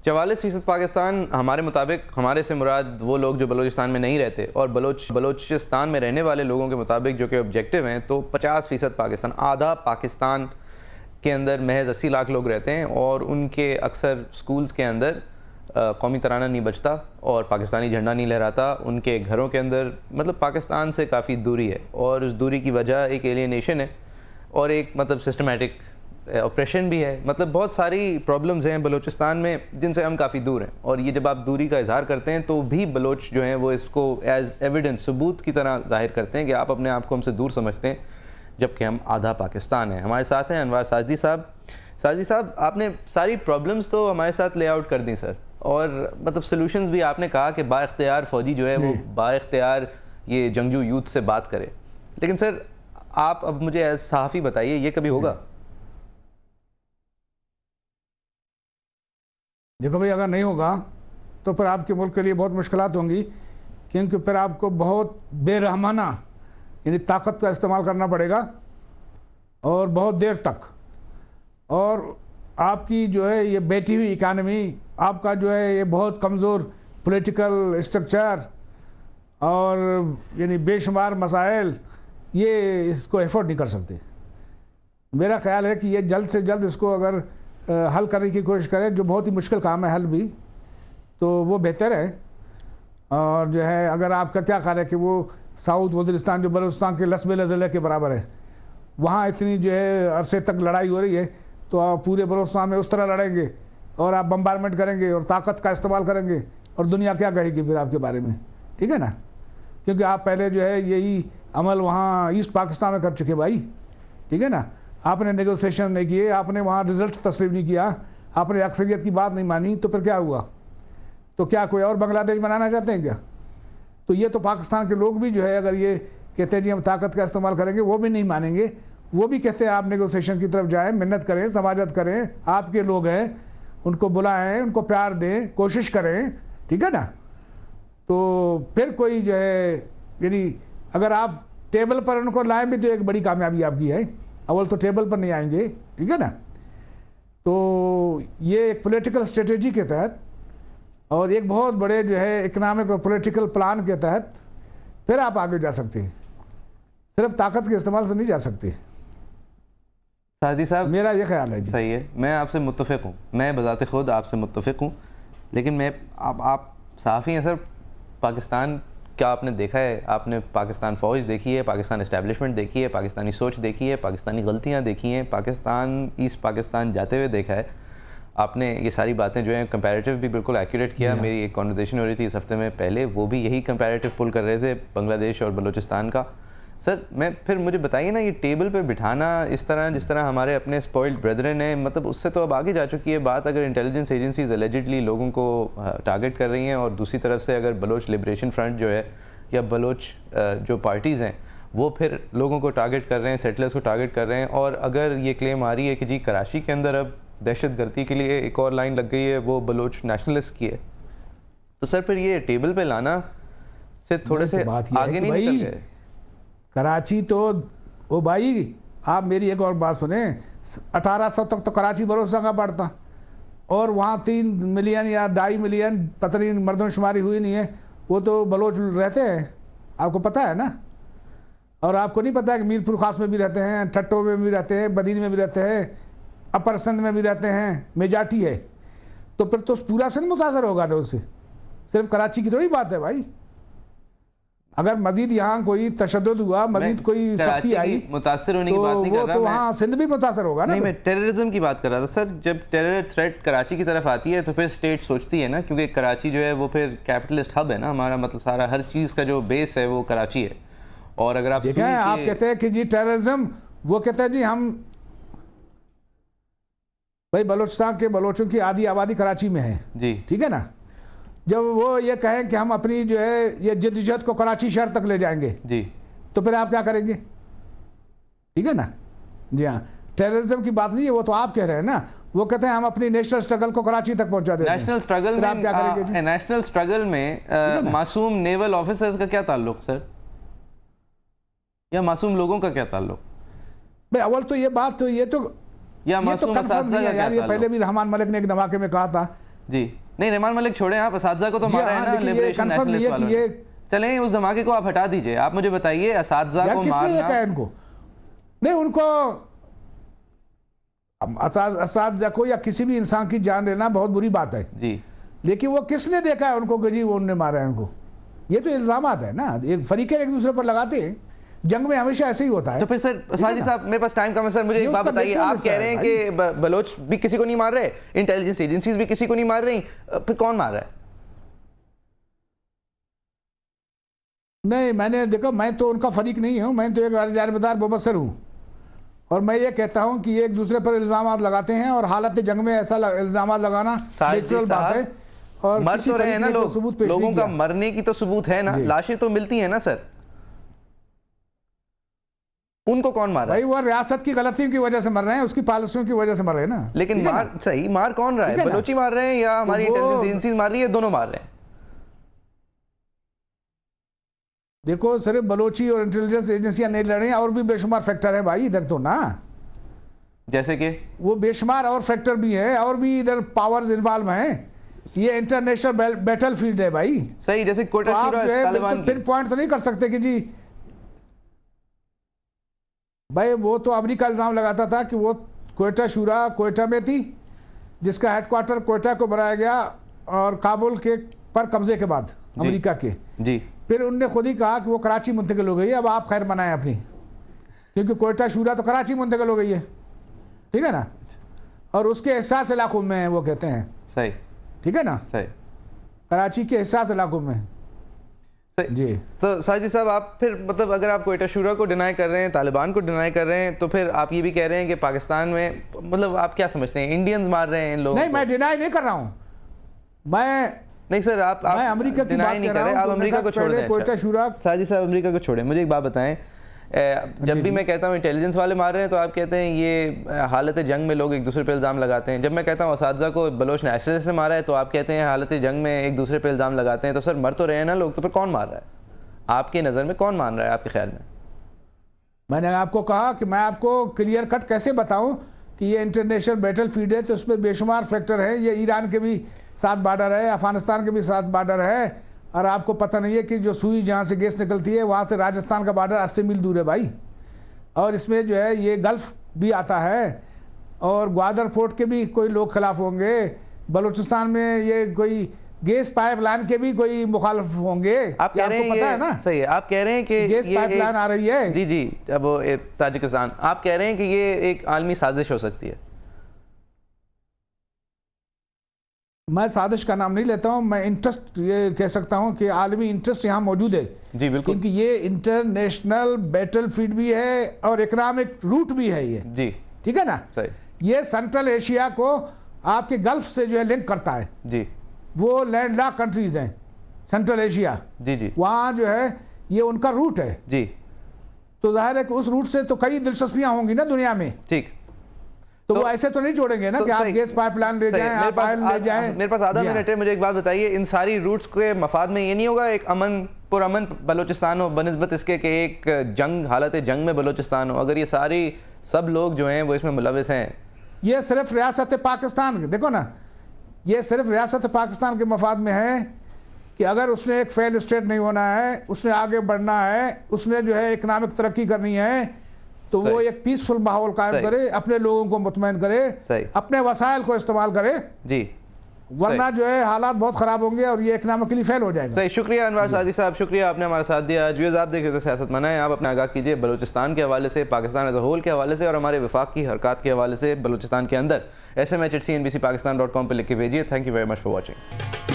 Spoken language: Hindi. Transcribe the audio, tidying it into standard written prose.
44% पाकिस्तान हमारे मुताबिक, हमारे से मुराद वो लोग जो बलूचिस्तान में नहीं रहते, और बलूचिस्तान में रहने वाले लोगों के मुताबिक जो कि ऑब्जेक्टिव हैं, तो 50% पाकिस्तान, आधा पाकिस्तान के अंदर महज 80 लाख लोग रहते हैं, और उनके अक्सर स्कूल्स के अंदर कौमी तराना नहीं बजता और पाकिस्तानी झंडा नहीं लहराता। उनके घरों के अंदर मतलब पाकिस्तान से काफ़ी दूरी है, और उस दूरी की वजह एक एलियनेशन है और एक मतलब सिस्टमेटिक ऑपरेशन भी है। मतलब बहुत सारी प्रॉब्लम्स हैं बलूचिस्तान में जिनसे हम काफ़ी दूर हैं, और ये जब आप दूरी का इजहार करते हैं तो भी बलोच जो हैं वो इसको एज एविडेंस, सबूत की तरह जाहिर करते हैं कि आप अपने आप को हमसे दूर समझते हैं, जबकि हम आधा पाकिस्तान हैं। हमारे साथ हैं अनवार साजदी साहब। साजदी साहब, आपने सारी प्रॉब्लम्स तो हमारे साथ ले आउट कर दी सर, और मतलब सोल्यूशंस भी आपने कहा कि बाइख्तियार फ़ौजी जो है वो बाइख्तियार ये जंगजू यूथ से बात करे, लेकिन सर आप अब मुझे एज सहाफ़ी बताइए, ये कभी होगा? देखो भाई, अगर नहीं होगा तो फिर आपके मुल्क के लिए बहुत मुश्किलात होंगी, क्योंकि फिर आपको बहुत बेरहमाना यानी ताकत का इस्तेमाल करना पड़ेगा और बहुत देर तक, और आपकी जो है ये बैठी हुई इकानमी, आपका जो है ये बहुत कमज़ोर पॉलिटिकल स्ट्रक्चर और यानी बेशुमार मसाइल, ये इसको एफोर्ड नहीं कर सकते। मेरा ख्याल है कि ये जल्द से जल्द इसको अगर हल करने की कोशिश करें, जो बहुत ही मुश्किल काम है हल भी, तो वो बेहतर है। और जो है अगर आपका क्या ख्याल है कि वो साउथ वज़ीरिस्तान जो बलूचिस्तान के लसबेला ज़िले के बराबर है, वहाँ इतनी जो है अरसे तक लड़ाई हो रही है, तो आप पूरे बलूचिस्तान में उस तरह लड़ेंगे और आप बम्बारमेंट करेंगे और ताकत का इस्तेमाल करेंगे, और दुनिया क्या कहेगी फिर आपके बारे में? ठीक है ना, क्योंकि आप पहले जो है यही अमल वहाँ ईस्ट पाकिस्तान में कर चुके भाई। ठीक है ना, आपने नेगोशिएशन नहीं किए, आपने वहाँ रिजल्ट तस्लीम नहीं किया, आपने अक्सरियत की बात नहीं मानी, तो फिर क्या हुआ? तो क्या कोई और बांग्लादेश बनाना चाहते हैं क्या? तो ये तो पाकिस्तान के लोग भी जो है अगर ये कहते हैं जी हम ताकत का इस्तेमाल करेंगे, वो भी नहीं मानेंगे। वो भी कहते हैं आप नेगोशिएशन की तरफ जाएं, मेहनत करें, समाजत करें, आपके लोग हैं, उनको बुलाएं, उनको प्यार दें, कोशिश करें। ठीक है ना, तो फिर कोई जो है यानी अगर आप टेबल पर उनको लाएं भी तो एक बड़ी कामयाबी आपकी है। अव्वल तो टेबल पर नहीं आएंगे। ठीक है ना, तो ये एक पॉलिटिकल स्ट्रेटेजी के तहत और एक बहुत बड़े जो है इकोनॉमिक और पॉलिटिकल प्लान के तहत फिर आप आगे जा सकते हैं, सिर्फ ताकत के इस्तेमाल से नहीं जा सकते। सादी साहब, मेरा ये ख्याल है। सही है, मैं आपसे मुत्तफ़िक़ हूँ, मैं बज़ाते खुद आपसे मुत्तफ़िक़ हूँ, लेकिन मैं आप सहाफ़ी हैं सर। पाकिस्तान क्या आपने देखा है? आपने पाकिस्तान फ़ौज देखी है, पाकिस्तान इस्टेब्लिशमेंट देखी है, पाकिस्तानी सोच देखी है, पाकिस्तानी गलतियाँ देखी हैं, पाकिस्तान ईस्ट पाकिस्तान जाते हुए देखा है आपने। ये सारी बातें जो हैं कंपैरेटिव भी बिल्कुल एक्यूरेट किया। मेरी एक कॉन्वर्सेशन हो रही थी इस हफ्ते में पहले, वो भी यही कंपैरेटिव पुल कर रहे थे बांग्लादेश और बलूचिस्तान का। सर फिर मुझे बताइए ना, ये टेबल पे बिठाना इस तरह जिस तरह हमारे अपने स्पॉइल्ड ब्रदरन हैं, मतलब उससे तो अब आगे जा चुकी है बात। अगर इंटेलिजेंस एजेंसीज एलिजिडली लोगों को टारगेट कर रही हैं, और दूसरी तरफ से अगर बलोच लिबरेशन फ्रंट जो है या बलोच जो पार्टीज़ हैं वो फिर लोगों को टारगेट कर रहे हैं, सेटलर्स को टारगेट कर रहे हैं, और अगर ये क्लेम आ रही है कि जी कराची के अंदर अब दहशतगर्दी के लिए एक और लाइन लग गई है, वो बलोच नेशनलिस्ट की है, तो सर फिर ये टेबल पे लाना से थोड़े से आगे नहीं निकल गए? कराची तो ओ भाई, आप मेरी एक और बात सुने, 1800 तक तो कराची बलोचिस्तान का पड़ता, और वहाँ 3 मिलियन या 2.5 मिलियन पता नहीं मर्दमशुमारी हुई नहीं है, वो तो बलोच रहते हैं, आपको पता है ना। और आपको नहीं पता है कि मीरपुर खास में भी रहते हैं, ठट्टो में भी रहते हैं, बदीन में भी रहते हैं, अपर सिंध में भी रहते हैं, मेजाटी है। तो फिर तो पूरा सिंध मुतासर होगा ना उससे, सिर्फ कराची की थोड़ी बात है भाई। अगर मजीद यहाँ कोई तशद्दुद हुआ, मजीद कोई सख्ती आई, मुतासर होने की बात नहीं कर रहा, तो वहाँ सिंध भी मुतासर होगा ना। नहीं, मैं टेररिज्म की बात कर रहा था सर। जब टेरर थ्रेट कराची की तरफ आती है तो फिर स्टेट सोचती है ना, क्योंकि कराची जो है वो फिर कैपिटलिस्ट हब है ना हमारा, मतलब सारा हर चीज़ का जो बेस है वो कराची है। और अगर आप देखें, आप कहते हैं कि जी टेररिज्म, वो कहते हैं जी हम भाई बलूचिस्तान के बलोचों की आधी आबादी कराची में है जी, ठीक है ना। जब वो ये कहें कि हम अपनी जो है ये जद्दोजहद को कराची शहर तक ले जाएंगे जी, तो फिर आप क्या करेंगे? ठीक है ना। जी हाँ, टेररिज्म की बात नहीं है, वो तो आप कह रहे हैं ना। वो कहते हैं हम अपनी नेशनल स्ट्रगल को कराची तक पहुंचा देते हैं। नेशनल स्ट्रगल में आप क्या करेंगे? नेशनल स्ट्रगल में मासूम नेवल ऑफिसर्स का क्या ताल्लुक सर, या मासूम लोगों का क्या ताल्लुक? भाई अव्वल तो ये बात तो ये तो या मासूम असातिज़ा का क्या ताल्लुक? ये पहले भी रहमान मलिक ने एक धमाके में कहा था जी नहीं, रहमान मलिक छोड़े, आप असातिज़ा को तो जी मारा हाँ, है ना लेकिन ये लिबरेशन confirm नहीं नेशनलिस्ट है वालों कि ने। ये चलें उस धमाके को आप हटा दीजिए, आप मुझे बताइए असातिज़ा यार को किसने ये कहा मारना। इनको? नहीं, उनको असातिज़ा को या किसी भी इंसान की जान लेना बहुत बुरी बात है, जी लेकिन वो किसने देखा है उनको कि जी वो उनने मारा है उनको? ये तो इल्जामात है ना, एक फरीकें एक दूसरे पर लगाते हैं, जंग में हमेशा ऐसे ही होता है। तो फिर सर साजिद साहब मेरे पास टाइम कम है सर, मुझे ये एक बात उसका बताइए, नेचर आप हिस्सा कह है रहे हैं भाई। कि बलोच भी किसी को नहीं मार रहे, इंटेलिजेंस एजेंसीज भी किसी को नहीं मार रही, फिर कौन मार रहा है? नहीं, मैंने देखो, मैं तो उनका फरीक नहीं हूँ, मैं तो एक जानबदार मुबसर हूँ, और मैं ये कहता हूँ कि ये एक दूसरे पर इल्जामात लगाते हैं, और हालत जंग में ऐसा इल्जामात लगाना साजिद नेचुरल बात साहब, है। और मर किसी तो रहे हैं ना फरीक ने कोई लोग, सबूत पेश लोगों नहीं का किया। मरने की तो सबूत है ना, जी। लाशें तो मिलती हैं ना सर, उनको कौन मार रहा है? भाई वो रियासत की गलतियों की वजह से मर रहे हैं, उसकी पॉलिसियों की वजह से मर रहे हैं ना। लेकिन ठीक है मार ना? सही मार कौन रहा ठीक है? है ना? बलोची मार रहे हैं या हमारी वो- इंटेलिजेंस एजेंसीज मार रही है, दोनों मार रहे हैं? देखो, सिर्फ बलोची और इंटेलिजेंस एजेंसियां नहीं लड़ रही हैं, और भी बेशुमार फैक्टर है भाई इधर तो ना, जैसे कि वो बेशुमार और फैक्टर भी है, और भी इधर पावर्स इन्वॉल्व हैं। ये इंटरनेशनल बैटल फील्ड है भाई। सही, जैसे तो कोटा आप शूरा जो है तालिबान बिल्कुल पिन पॉइंट तो नहीं कर सकते कि जी भाई, वो तो अमेरिका इल्जाम लगाता था कि वो कोयटा शूरा कोयटा में थी, जिसका हेडक्वार्टर कोयटा को बनाया गया, और काबुल के पर कब्जे के बाद अमेरिका के, जी फिर उनने खुद ही कहा कि वो कराची मुंतकिल हो गई है, अब आप खैर मनाएं अपनी, क्योंकि कोयटा शूरा तो कराची मुंतकिल हो गई है, ठीक है ना, और उसके एहसास इलाकों में है, वो कहते हैं, सही ठीक है ना, सही कराची के एहसास इलाकों में। सही। जी तो साजिद साहब, आप फिर मतलब अगर आप कोयटा शूरा को डिनाई कर रहे हैं, तालिबान को डिनाई कर रहे हैं, तो फिर आप ये भी कह रहे हैं कि पाकिस्तान में मतलब आप क्या समझते हैं, इंडियंस मार रहे हैं इन लोगों नहीं, को? मैं डिनाई नहीं कर रहा हूँ, मैं नहीं सर, आप मैं अमेरिका की डिनाई बात नहीं कर कर रहा रहे, हूँ। आप तो अमेरिका को छोड़ पहले दें। कोयटा शूरा, साजिद साहब अमेरिका को छोड़ें, मुझे एक बात बताएं, जब भी मैं कहता हूँ इंटेलिजेंस वाले मार रहे हैं तो आप कहते हैं ये हालत जंग में लोग एक दूसरे पे इल्ज़ाम लगाते हैं। जब मैं कहता हूँ असातिज़ा को बलोच नेशनलिस्ट ने मारा है तो आप कहते हैं हालत जंग में एक दूसरे पे इल्ज़ाम लगाते हैं। तो सर मर तो रहे हैं ना लोग, तो फिर कौन मार रहा है आपकी नज़र में, कौन मान रहा है आपके ख्याल में? मैंने आपको कहा कि मैं आपको क्लियर कट कैसे बताऊं कि ये इंटरनेशनल बैटल फील्ड है, तो उसमें बेशुमार फैक्टर है। ये ईरान के भी साथ बॉर्डर है, अफगानिस्तान के भी साथ बॉर्डर है, और आपको पता नहीं है कि जो सुई जहाँ से गैस निकलती है वहाँ से राजस्थान का बॉर्डर 80 मील दूर है भाई, और इसमें जो है ये गल्फ भी आता है, और ग्वादर फोर्ट के भी कोई लोग खिलाफ होंगे, बलूचिस्तान में ये कोई गैस पाइपलाइन के भी कोई मुखालिफ होंगे। आप कह रहे हैं पता ये है ना, सही है, आप कह रहे हैं कि गैस ये पाइपलाइन आ रही है। जी जी, अब वो ताजिकिस्तान, आप कह रहे हैं कि ये एक आलमी साजिश हो सकती है? मैं साजिश का नाम नहीं लेता हूं, मैं इंटरेस्ट ये कह सकता हूं कि आलमी इंटरेस्ट यहाँ मौजूद है, जी बिल्कुल, क्योंकि ये इंटरनेशनल बैटल फील्ड भी है और इकोनॉमिक रूट भी है ये, जी ठीक है ना। सही, ये सेंट्रल एशिया को आपके गल्फ से जो है लिंक करता है, जी वो लैंड लॉक कंट्रीज हैं सेंट्रल एशिया, जी जी वहाँ जो है ये उनका रूट है, जी, तो जाहिर है कि उस रूट से तो कई दिलचस्पियां होंगी ना दुनिया में, ठीक। तो वो ऐसे तो नहीं जोड़ेंगे ना कि आप सही, गैस पाइपलाइन ले सही, जाएं, आप ऑयल ले जाएं। मेरे पास आधा जी हाँ। मिनट है, मुझे एक बात बताइए, इन सारी रूट्स के मफाद में ये नहीं होगा एक पुरअमन बलूचिस्तान हो बनस्बत इसके कि एक जंग, हालत जंग में बलूचिस्तान हो? अगर ये सारी सब लोग जो हैं वो इसमें मुलविस हैं, ये सिर्फ रियासत पाकिस्तान, देखो ना, ये सिर्फ रियासत पाकिस्तान के मफाद में है कि अगर उसने एक फेल स्टेट नहीं होना है, उसने आगे बढ़ना है, उसने जो है इकोनॉमिक तरक्की करनी है, तो वो एक पीसफुल माहौल कायम करे, अपने लोगों को मुतमईन करे, अपने वसाइल को इस्तेमाल करे जी, वरना जो है हालात बहुत ख़राब होंगे और ये इकनॉमिकली फेल हो जाएगा। सही, शुक्रिया अनवर सादी साहब, शुक्रिया आपने हमारा साथ दिया। आज आप देख रहे थे सियासत मनाएं, आप अपना आगाह कीजिए बलूचिस्तान के हवाले से, पाकिस्तान एज अ होल के हवाले से और हमारे वफाक की हरकत के हवाले से बलूचिस्तान के अंदर। SMH@CNBCPakistan.com पर लिख के भेजिए। Thank you very much for watching.